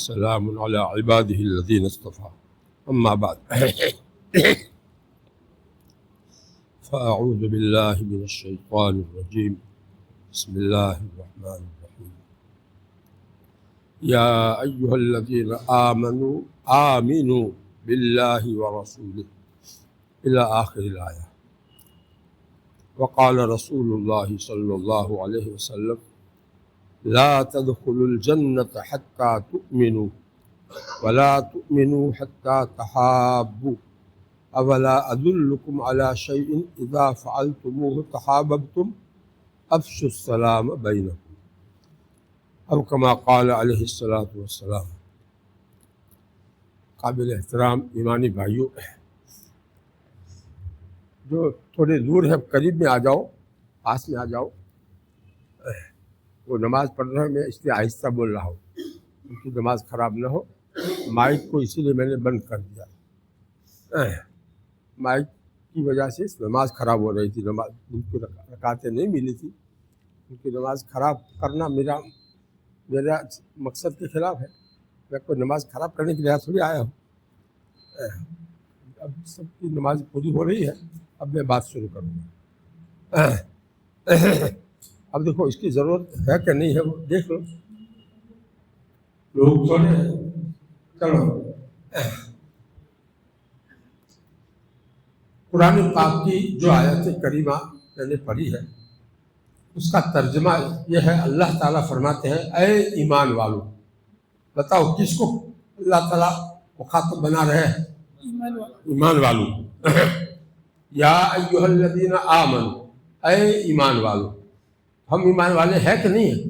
وسلام على عباده الذين اصطفى أما بعد فأعوذ بالله من الشيطان الرجيم بسم الله الرحمن الرحيم يا أيها الذين آمنوا آمنوا بالله ورسوله إلى آخر الآية. وقال رسول الله صلى الله عليه وسلم لا تدخلوا الجنة حتى تؤمنوا ولا تؤمنوا حتى تحابوا أولا أدلكم على شيء إذا فعلتموه تحاببتم أفشوا السلام بينكم أو كما قال عليه الصلاة والسلام. قابل احترام ایمانی بھائیوں، جو تھوڑے دور ہے قریب میں آ جاؤ، پاس میں آ جاؤ. وہ نماز پڑھ رہے ہیں، میں اس لیے آہستہ بول رہا ہوں ان کی نماز خراب نہ ہو. مائک کو اسی لیے میں نے بند کر دیا، مائک کی وجہ سے نماز خراب ہو رہی تھی. نماز ان کی رکعتیں نہیں ملی تھی، ان کی نماز خراب کرنا میرا مقصد کے خلاف ہے. میں کوئی نماز خراب کرنے کے لیے تھوڑی آیا ہوں. اب سب کی نماز پوری ہو رہی ہے، اب میں بات شروع کروں گا. اب دیکھو اس کی ضرورت ہے کہ نہیں ہے وہ دیکھ لو. لوگ تھوڑے چلو قرآن پاک کی جو آیت کریمہ میں نے پڑھی ہے اس کا ترجمہ یہ ہے. اللہ تعالیٰ فرماتے ہیں اے ایمان والو. بتاؤ کس کو اللہ تعالیٰ مخاطب بنا رہے ہیں؟ ایمان والو. یا ایھا الذین آمنوا، اے ایمان والو. ہم ایمان والے ہیں کہ نہیں ہیں؟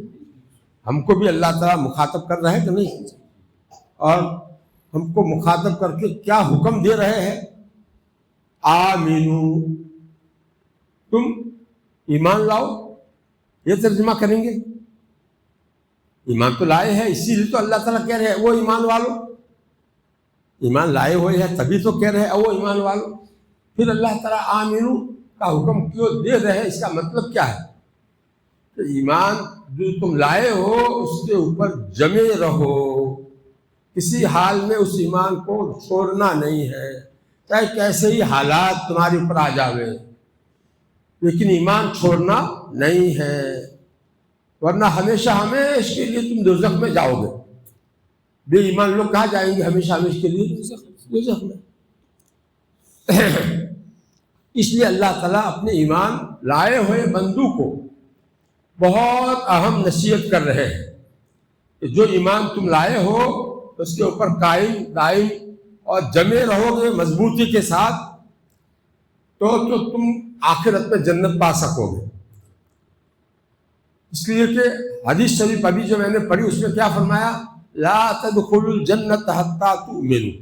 ہم کو بھی اللہ تعالیٰ مخاطب کر رہے ہیں کہ نہیں؟ اور ہم کو مخاطب کر کے کیا حکم دے رہے ہیں؟ آمینو، تم ایمان لاؤ. یہ ترجمہ کریں گے. ایمان تو لائے ہیں، اسی لیے تو اللہ تعالیٰ کہہ رہے ہیں وہ ایمان والو. ایمان لائے ہوئے ہیں تبھی تو کہہ رہے ہیں وہ ایمان والو. پھر اللہ تعالیٰ آمینو کا حکم کیوں دے رہے ہیں؟ اس کا مطلب کیا ہے؟ کہ ایمان جو تم لائے ہو اس کے اوپر جمے رہو، کسی حال میں اس ایمان کو چھوڑنا نہیں ہے، چاہے کیسے ہی حالات تمہارے اوپر آ جاوے، لیکن ایمان چھوڑنا نہیں ہے، ورنہ ہمیشہ ہمیشہ کے لیے تم دوزخ میں جاؤ گے. بے ایمان لوگ کہاں جائیں گے ہمیشہ ہمیشہ کے لیے؟ دوزخ میں. اس لیے اللہ تعالیٰ اپنے ایمان لائے ہوئے بندوں کو بہت اہم نصیحت کر رہے ہیں کہ جو ایمان تم لائے ہو اس کے اوپر قائم دائم اور جمے رہو گے مضبوطی کے ساتھ تو تم آخرت میں جنت پا سکو گے. اس لیے کہ حدیث شریف ابھی جو میں نے پڑھی اس میں کیا فرمایا؟ لا تدخلوا الجنت حتی تؤمنوا،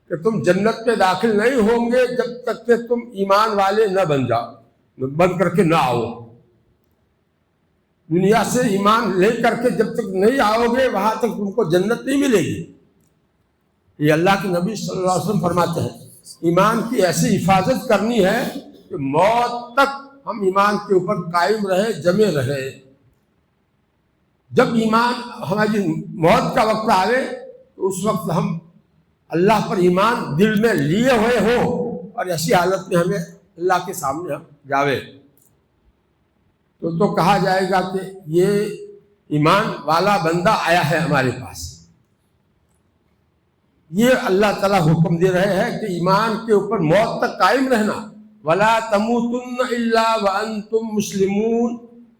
کہ تم جنت میں داخل نہیں ہوں گے جب تک کہ تم ایمان والے نہ بن کر کے نہ آؤ. دنیا سے ایمان لے کر کے جب تک نہیں آؤ گے وہاں تک تم کو جنت نہیں ملے گی. یہ اللہ کے نبی صلی اللہ علیہ وسلم فرماتے ہیں ایمان کی ایسی حفاظت کرنی ہے کہ موت تک ہم ایمان کے اوپر قائم رہے، جمے رہے. جب ایمان ہماری موت کا وقت آئے تو اس وقت ہم اللہ پر ایمان دل میں لیے ہوئے ہوں اور ایسی حالت میں ہمیں اللہ کے سامنے ہم جاوے تو کہا جائے گا کہ یہ ایمان والا بندہ آیا ہے ہمارے پاس. یہ اللہ تعالیٰ حکم دے رہے ہیں کہ ایمان کے اوپر موت تک قائم رہنا. وَلَا تَمُوتُنَّ إِلَّا وَأَنْتُمْ مُسْلِمُونَ.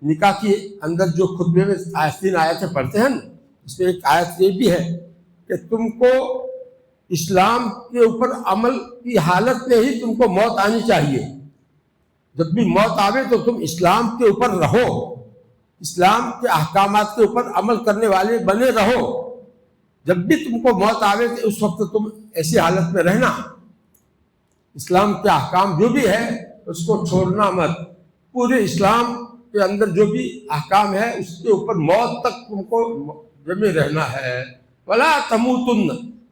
نکاح کی اندر جو خطبے میں 3 آیتیں پڑھتے ہیں اس میں ایک آیت یہ بھی ہے کہ تم کو اسلام کے اوپر عمل کی حالت میں ہی تم کو موت آنی چاہیے. جب بھی موت آوے تو تم اسلام کے اوپر رہو، اسلام کے احکامات کے اوپر عمل کرنے والے بنے رہو. جب بھی تم کو موت آوے تو اس وقت تم ایسی حالت میں رہنا، اسلام کے احکام جو بھی ہے اس کو چھوڑنا مت. پورے اسلام کے اندر جو بھی احکام ہے اس کے اوپر موت تک تم کو جمے رہنا ہے. ولا تموتن،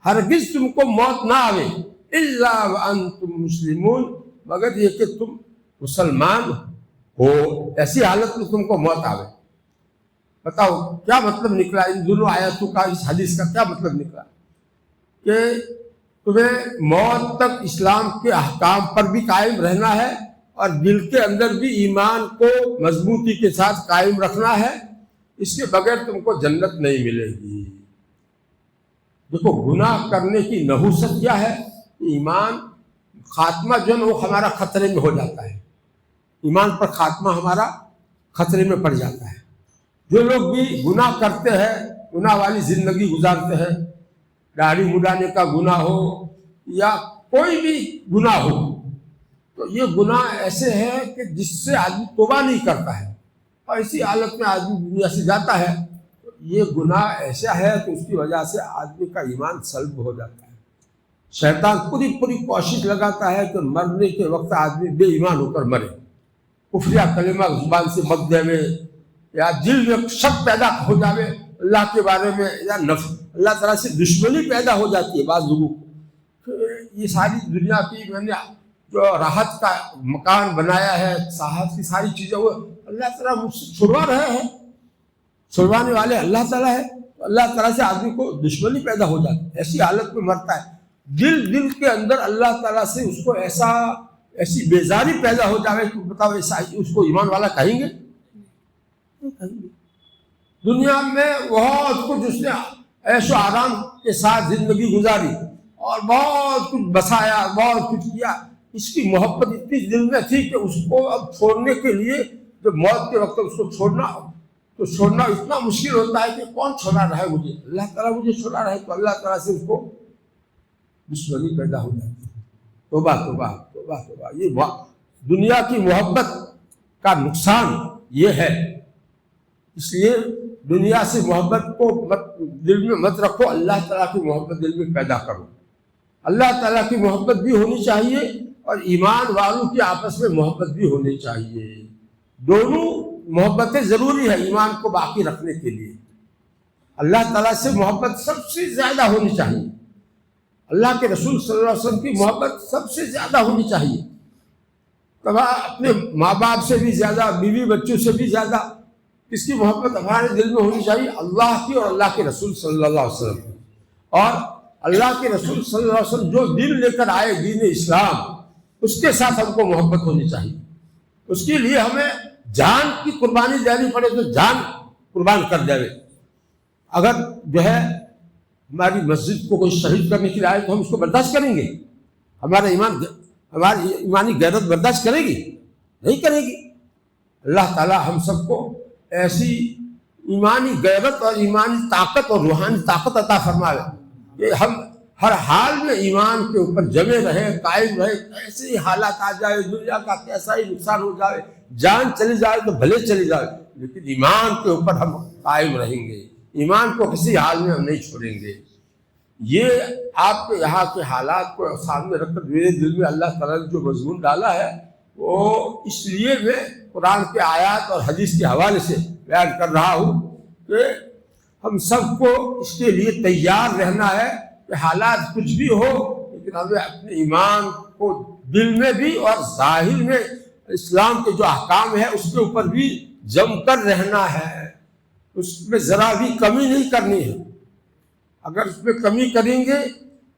ہرگز تم کو موت نہ آوے، الا وانتم مسلمون، مگر یہ کہ تم مسلمان ہو، ایسی حالت میں تم کو موت آوے. بتاؤ کیا مطلب نکلا ان دونوں آیتوں کا، اس حدیث کا کیا مطلب نکلا کہ تمہیں موت تک اسلام کے احکام پر بھی قائم رہنا ہے اور دل کے اندر بھی ایمان کو مضبوطی کے ساتھ قائم رکھنا ہے، اس کے بغیر تم کو جنت نہیں ملے گی۔ دیکھو گناہ کرنے کی نحوست کیا ہے، ایمان خاتمہ جو ہے وہ ہمارا خطرے میں ہو جاتا ہے، ایمان پر خاتمہ ہمارا خطرے میں پڑ جاتا ہے۔ جو لوگ بھی گناہ کرتے ہیں، گناہ والی زندگی گزارتے ہیں، داڑھی مڈانے کا گناہ ہو یا کوئی بھی گناہ ہو، تو یہ گناہ ایسے ہے کہ جس سے آدمی توبہ نہیں کرتا ہے اور اسی حالت میں آدمی دنیا سے جاتا ہے، تو یہ گناہ ایسا ہے کہ اس کی وجہ سے آدمی کا ایمان سلب ہو جاتا ہے۔ شیطان پوری کوشش لگاتا ہے کہ مرنے کے وقت آدمی بے ایمان ہو کر مرے، کفریہ کلمہ زبان سے بک جائے یا دل میں شک پیدا ہو جائے اللہ کے بارے میں، یا اللہ تعالیٰ سے دشمنی پیدا ہو جاتی ہے بعض لوگوں کو۔ یہ ساری دنیا کی میں نے جو راحت کا مکان بنایا ہے، صحت کی ساری چیزیں، وہ اللہ تعالیٰ مجھ سے چھڑوا رہے ہیں، چھڑوانے والے اللہ تعالیٰ ہے، تو اللہ تعالیٰ سے آدمی کو دشمنی پیدا ہو جاتی ہے، ایسی حالت میں مرتا ہے۔ دل کے اندر اللہ تعالیٰ سے اس کو ایسی بیزاری پیدا ہو جائے کہ بتاؤ اس کو ایمان والا کہیں گے؟ دنیا میں بہت کچھ اس نے عیش و آرام کے ساتھ زندگی گزاری اور بہت کچھ بسایا، بہت کچھ کیا، اس کی محبت اتنی دل میں تھی کہ اس کو اب چھوڑنے کے لیے جب موت کے وقت اس کو چھوڑنا اتنا مشکل ہوتا ہے کہ کون چھوڑا رہا ہے مجھے، اللہ تعالیٰ مجھے چھوڑا رہے، تو اللہ تعالیٰ سے اس کو دشمنی پیدا ہو جاتی ہے۔ توبہ توبہ توبہ توبہ، یہ دنیا کی محبت کا نقصان یہ ہے۔ اس لیے دنیا سے محبت کو دل میں مت رکھو، اللہ تعالیٰ کی محبت دل میں پیدا کرو۔ اللہ تعالیٰ کی محبت بھی ہونی چاہیے اور ایمان والوں کی آپس میں محبت بھی ہونی چاہیے، دونوں محبتیں ضروری ہے ایمان کو باقی رکھنے کے لیے۔ اللہ تعالیٰ سے محبت سب سے زیادہ ہونی چاہیے، اللہ کے رسول صلی اللہ علیہ وسلم کی محبت سب سے زیادہ ہونی چاہیے، اپنے ماں باپ سے بھی زیادہ، بیوی بچوں سے بھی زیادہ کس کی محبت ہمارے دل میں ہونی چاہیے؟ اللہ کی اور اللہ کے رسول صلی اللہ علیہ وسلم کی۔ اور اللہ کے رسول صلی اللہ علیہ وسلم جو دین لے کر آئے، دین اسلام، اس کے ساتھ ہم کو محبت ہونی چاہیے۔ اس کے لیے ہمیں جان کی قربانی دینی پڑے تو جان قربان کر دے۔ اگر جو ہے ہماری مسجد کو کوئی شہید کرنے کے لیے آئے تو ہم اس کو برداشت کریں گے؟ ہماری ایمانی غیرت برداشت کرے گی؟ نہیں کرے گی۔ اللہ تعالیٰ ہم سب کو ایسی ایمانی غیرت اور ایمانی طاقت اور روحانی طاقت عطا فرمائے کہ ہم ہر حال میں ایمان کے اوپر جمے رہے، قائم رہے، ایسے ہی حالات آ جائے، دنیا کا کیسا ہی نقصان ہو جائے، جان چلی جائے تو بھلے چلی جائے، لیکن ایمان کے اوپر ہم قائم رہیں گے، ایمان کو کسی حال میں ہم نہیں چھوڑیں گے۔ یہ آپ کے یہاں کے حالات کو سامنے رکھ کر میرے دل میں اللہ تعالیٰ نے جو مضمون ڈالا ہے وہ اس لیے میں قرآن کے آیات اور حدیث کے حوالے سے بیان کر رہا ہوں کہ ہم سب کو اس کے لیے تیار رہنا ہے کہ حالات کچھ بھی ہو، لیکن ہمیں اپنے ایمان کو دل میں بھی اور ظاہر میں اسلام کے جو احکام ہے اس کے اوپر بھی جم کر رہنا ہے، اس میں ذرا بھی کمی نہیں کرنی ہے۔ اگر اس میں کمی کریں گے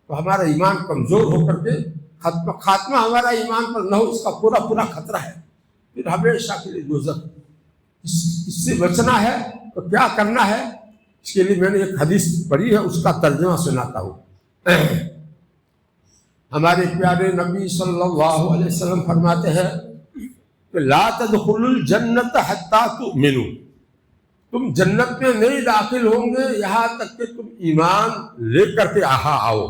تو ہمارا ایمان کمزور ہو کر کے خاتمہ ہمارا ایمان پر نہ ہو، اس کا پورا خطرہ ہے، پھر ہمیشہ کے لیے دوزخ۔ اس سے بچنا ہے تو کیا کرنا ہے، اس کے لیے میں نے ایک حدیث پڑھی ہے، اس کا ترجمہ سناتا ہوں۔ ہمارے پیارے نبی صلی اللہ علیہ وسلم فرماتے ہیں کہ لا تدخلوا الجنت حتی تؤمنوا، تم جنت میں نہیں داخل ہوں گے یہاں تک کہ تم ایمان لے کر کے آؤ،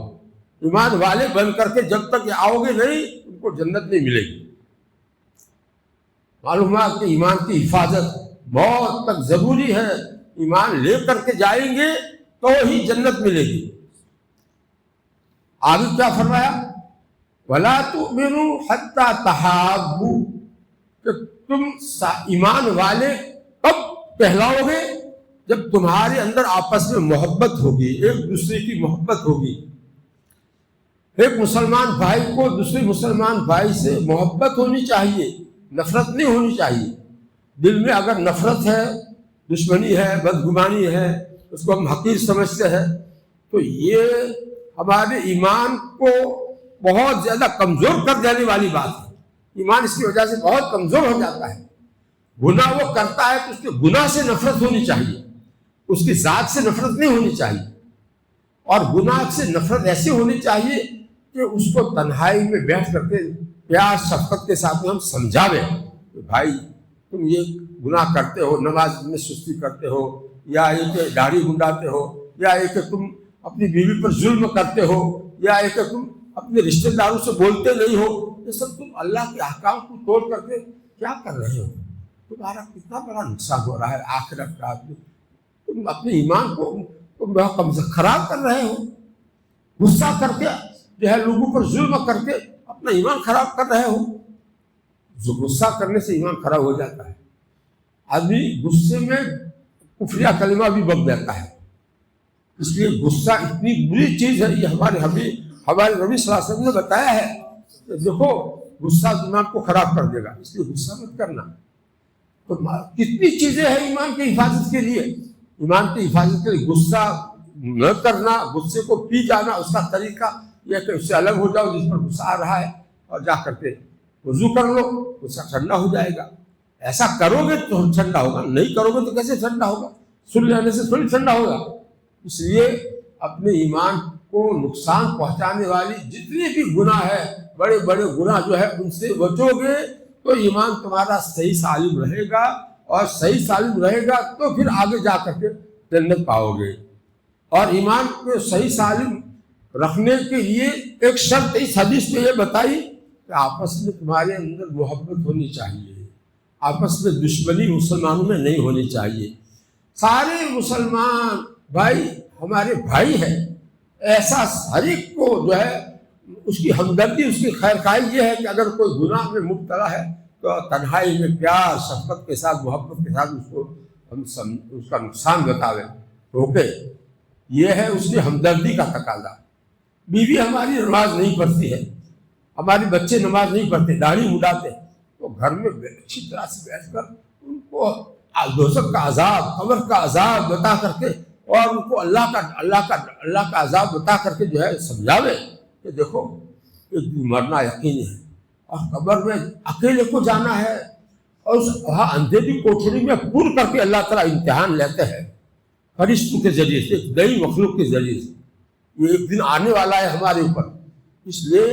ایمان والے بن کر کے جب تک آؤ گے نہیں تم کو جنت نہیں ملے گی۔ معلوم ہے کہ ایمان کی حفاظت موت تک ضروری ہے، ایمان لے کر کے جائیں گے تو ہی جنت ملے گی۔ آگے کیا فرمایا؟ وَلَا تُؤْمِنُوا حَتَّى تَحَابُّوا، کہ تم ایمان والے کب کہلاؤ گے؟ جب تمہارے اندر آپس میں محبت ہوگی، ایک دوسرے کی محبت ہوگی۔ ایک مسلمان بھائی کو دوسرے مسلمان بھائی سے محبت ہونی چاہیے، نفرت نہیں ہونی چاہیے۔ دل میں اگر نفرت ہے دشمنی ہے، بدگمانی ہے، اس کو ہم حقیر سمجھتے ہیں، تو یہ ہمارے ایمان کو بہت زیادہ کمزور کر دینے والی بات ہے۔ ایمان اس کی وجہ سے بہت کمزور ہو جاتا ہے۔ گناہ وہ کرتا ہے تو اس کے گناہ سے نفرت ہونی چاہیے، اس کی ذات سے نفرت نہیں ہونی چاہیے، اور گناہ سے نفرت ایسی ہونی چاہیے کہ اس کو تنہائی میں بیٹھ کر کے پیار شفقت کے ساتھ ہم سمجھاویں کہ بھائی تم یہ گناہ کرتے ہو، نماز میں سستی کرتے ہو، یا یہ کہ داڑھی منڈاتے ہو، یا یہ کہ تم اپنی بیوی پر ظلم کرتے ہو، یا یہ کہ تم اپنے رشتہ داروں سے بولتے نہیں ہو، یہ سب تم اللہ کے احکام کو توڑ کر کے کیا کر رہے ہو؟ تمہارا کتنا بڑا نقصان ہو رہا ہے آخرت کا۔ تم اپنے ایمان کو خراب کر رہے ہو، غصہ کر کے جو ہے لوگوں پر ظلم کر کے اپنا ایمان خراب کر رہے ہو۔ جو غصہ کرنے سے ایمان خراب ہو جاتا ہے، آدمی غصے میں کفریہ کلمہ بھی بک جاتا ہے۔ اس لیے غصہ اتنی بری چیز ہے، یہ ہمارے نبی صلی اللہ علیہ وسلم نے بتایا ہے کہ دیکھو غصہ ایمان کو خراب کر دے گا، اس لیے غصہ مت کرنا۔ تو کتنی چیزیں ہیں ایمان کی حفاظت کے لیے۔ ایمان کی حفاظت کے لیے غصہ نہ کرنا، غصے کو پی جانا، اس کا طریقہ یہ کہ اس سے الگ ہو جاؤ جس پر غصہ آ رہا ہے، اور جا کر کے وضو کر لو، غصہ ٹھنڈا ہو جائے گا۔ ایسا کرو گے تو ٹھنڈا ہوگا، نہیں کرو گے تو کیسے ٹھنڈا ہوگا؟ سن لینے سے تھوڑی ٹھنڈا ہوگا۔ اس لیے اپنے ایمان کو نقصان پہنچانے والی جتنی بھی گناہ ہے، بڑے بڑے گناہ جو ہے، ان سے بچو گے تو ایمان تمہارا صحیح سالم رہے گا، اور صحیح سالم رہے گا تو پھر آگے جا کر کے جنت پاؤ گے۔ اور ایمان کو صحیح سالم رکھنے کے لیے ایک شرط اس حدیث میں یہ بتائی کہ آپس میں تمہارے اندر محبت ہونی چاہیے، آپس میں دشمنی مسلمانوں میں نہیں ہونی چاہیے۔ سارے مسلمان بھائی ہمارے بھائی ہیں، ایسا ہر ایک کو جو ہے اس کی ہمدردی، اس کی خیر خواہی یہ ہے کہ اگر کوئی گناہ میں مبتلا ہے تو تنہائی میں پیار شفقت کے ساتھ، محبت کے ساتھ اس کو ہم اس کا نقصان بتاویں، روکے۔ یہ ہے اس کی ہمدردی کا تقاضا۔ بیوی ہماری نماز نہیں پڑھتی ہے، ہمارے بچے نماز نہیں پڑھتے، داڑھی مڈاتے، تو گھر میں اچھی طرح سے بیٹھ کر ان کو دوزخ کا عذاب، قبر کا عذاب بتا کر کے، اور ان کو اللہ کا عذاب بتا کر کے جو ہے سمجھاوے کہ دیکھو ایک دن مرنا یقینی ہے، اور قبر میں اکیلے کو جانا ہے، اور وہاں اندھیری کوٹھری میں پور کر کے اللہ تعالیٰ امتحان لیتے ہیں فرشتوں کے ذریعے سے، ایک نئی مخلوق کے ذریعے سے۔ یہ ایک دن آنے والا ہے ہمارے اوپر، اس لیے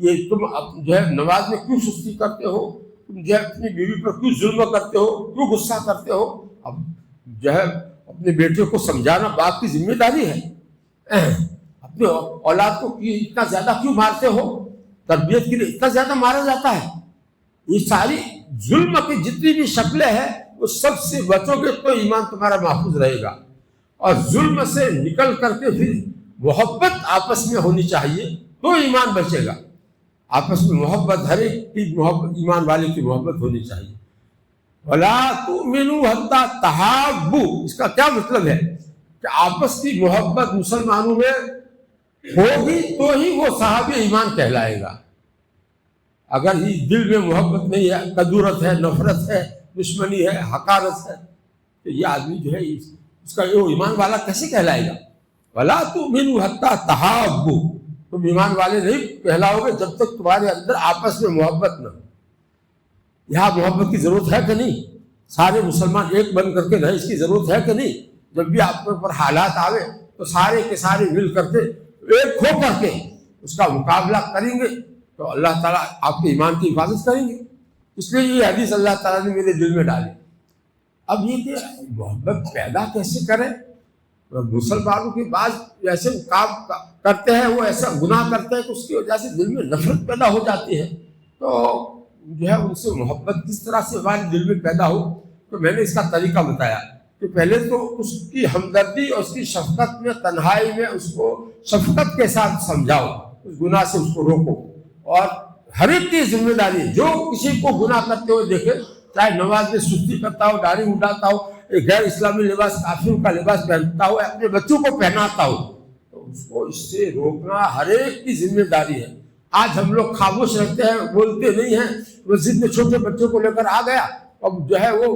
یہ تم جو ہے نماز میں کیوں سستی کرتے ہو، تم جو ہے اپنی بیوی پر کیوں ظلم کرتے ہو، کیوں غصہ کرتے ہو؟ اب جو ہے اپنے بیٹے کو سمجھانا باپ کی ذمہ داری ہے۔ اپنے اولاد کو اتنا زیادہ کیوں مارتے ہو؟ تربیت کے لیے اتنا زیادہ مارا جاتا ہے؟ یہ ساری ظلم کی جتنی بھی شکلیں ہیں وہ سب سے بچو گے تو ایمان تمہارا محفوظ رہے گا، اور ظلم سے نکل کر کے پھر محبت آپس میں ہونی چاہیے تو ایمان بچے گا۔ آپس میں محبت، ہر ایک کی محبت، ایمان والے کی محبت ہونی چاہیے۔ وَلَا تُؤْمِنُوا حَتَّى تَحَابُّوا، اس کا کیا مطلب ہے کہ آپس کی محبت مسلمانوں میں ہوگی تو ہی وہ صاحب ایمان کہلائے گا۔ اگر ہی دل میں محبت نہیں ہے، کدورت ہے، نفرت ہے، دشمنی ہے، حقارت ہے، تو یہ آدمی جو ہے اس کا وہ ایمان والا کیسے کہلائے گا؟ وَلَا تُؤْمِنُوا حَتَّى تَحَابُّوا، تم ایمان والے نہیں کہلاؤ گے جب تک تمہارے اندر آپس میں محبت نہ ہو۔ یہاں محبت کی ضرورت ہے کہ نہیں؟ سارے مسلمان ایک بن کر کے رہے، اس کی ضرورت ہے کہ نہیں؟ جب بھی آپ کے اوپر حالات آوے تو سارے کے سارے مل کر کے ایک ہو کر کے اس کا مقابلہ کریں گے تو اللہ تعالیٰ آپ کے ایمان کی حفاظت کریں گے۔ اس لیے یہ حدیث اللہ تعالیٰ نے میرے دل میں ڈالی۔ اب یہ کہ محبت پیدا کیسے کریں؟ مسلمانوں کے بعض ایسے کام کرتے ہیں، وہ ایسا گناہ کرتے ہیں کہ اس کی وجہ سے دل میں نفرت پیدا ہو جاتی ہے، تو جو ہے ان سے محبت کس طرح سے ہمارے دل میں پیدا ہو؟ تو میں نے اس کا طریقہ بتایا کہ پہلے تو اس کی ہمدردی اور اس کی شفقت میں، تنہائی میں اس کو شفقت کے ساتھ سمجھاؤ، اس گناہ سے اس کو روکو۔ اور ہر ایک کی ذمہ داری، جو کسی کو گناہ کرتے ہوئے دیکھے، چاہے نماز میں سستی کرتا ہو، داڑھی اڑاتا ہو، ایک غیر اسلامی لباس، کافروں کا لباس پہنتا ہو، اپنے بچوں کو پہناتا ہو، تو اس کو اس سے روکنا ہر ایک کی ذمہ داری ہے۔ آج ہم لوگ خاموش رہتے ہیں، بولتے نہیں ہیں۔ مسجد میں چھوٹے بچوں کو لے کر آ گیا، اب جو ہے وہ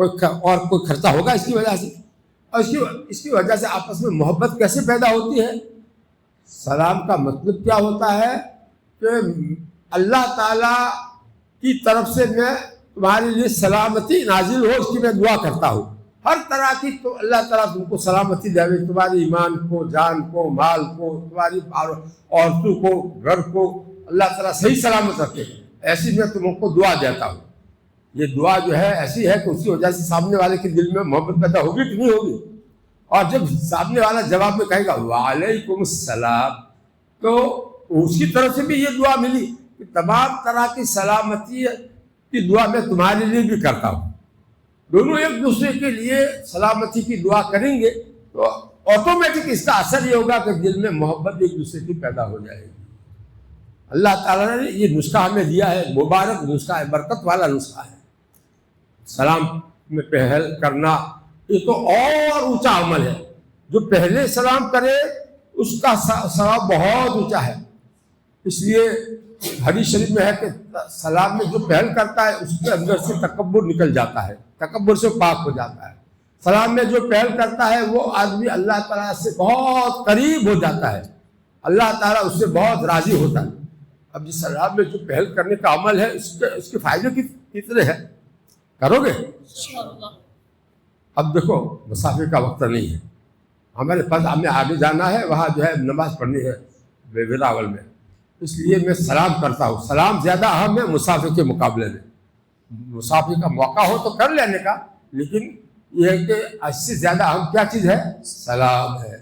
اور کوئی خرچہ ہوگا اس کی وجہ سے؟ اور اس کی وجہ سے آپس میں محبت کیسے پیدا ہوتی ہے؟ سلام کا مطلب کیا ہوتا ہے کہ اللہ تعالیٰ کی طرف سے میں تمہارے لیے سلامتی نازل ہو، اس کی میں دعا کرتا ہوں ہر طرح کی، تو اللہ تعالیٰ تم کو سلامتی دے، تمہاری ایمان کو، جان کو، مال کو، تمہاری عورتوں کو، گھر کو اللہ تعالیٰ صحیح سلامت رکھے، ایسی میں تم کو دعا دیتا ہوں۔ یہ دعا جو ہے ایسی ہے کہ اس کی وجہ سے سامنے والے کے دل میں محبت پیدا ہوگی کہ نہیں ہوگی؟ اور جب سامنے والا جواب میں کہے گا وعلیکم السلام، تو اس کی طرف سے بھی یہ دعا ملی کہ تمام طرح کی سلامتی کی دعا میں تمہارے لیے بھی کرتا ہوں۔ دونوں ایک دوسرے کے لیے سلامتی کی دعا کریں گے تو آٹومیٹک اس کا اثر یہ ہوگا کہ دل میں محبت ایک دوسرے کی پیدا ہو جائے گی۔ اللہ تعالیٰ نے یہ نسخہ ہمیں دیا ہے، مبارک نسخہ ہے، برکت والا نسخہ ہے۔ سلام میں پہل کرنا یہ تو اور اونچا عمل ہے، جو پہلے سلام کرے اس کا ثواب بہت اونچا ہے۔ اس لیے حدیث شریف میں ہے کہ سلام میں جو پہل کرتا ہے اس کے اندر سے تکبر نکل جاتا ہے، تکبر سے پاک ہو جاتا ہے۔ سلام میں جو پہل کرتا ہے وہ آدمی اللہ تعالیٰ سے بہت قریب ہو جاتا ہے، اللہ تعالیٰ اس سے بہت راضی ہوتا ہے۔ اب جس سلام میں جو پہل کرنے کا عمل ہے اس کے فائدے کتنے ہیں؟ کرو گے؟ اب دیکھو مسافر کا وقت نہیں ہے، ہمارے پاس ہمیں آگے جانا ہے، وہاں جو ہے نماز پڑھنی ہے ویراول میں، اس لیے میں سلام کرتا ہوں۔ سلام زیادہ اہم ہے مسافر کے مقابلے میں۔ مسافر کا موقع ہو تو کر لینے کا، لیکن یہ ہے کہ اس سے زیادہ اہم کیا چیز ہے؟ سلام ہے۔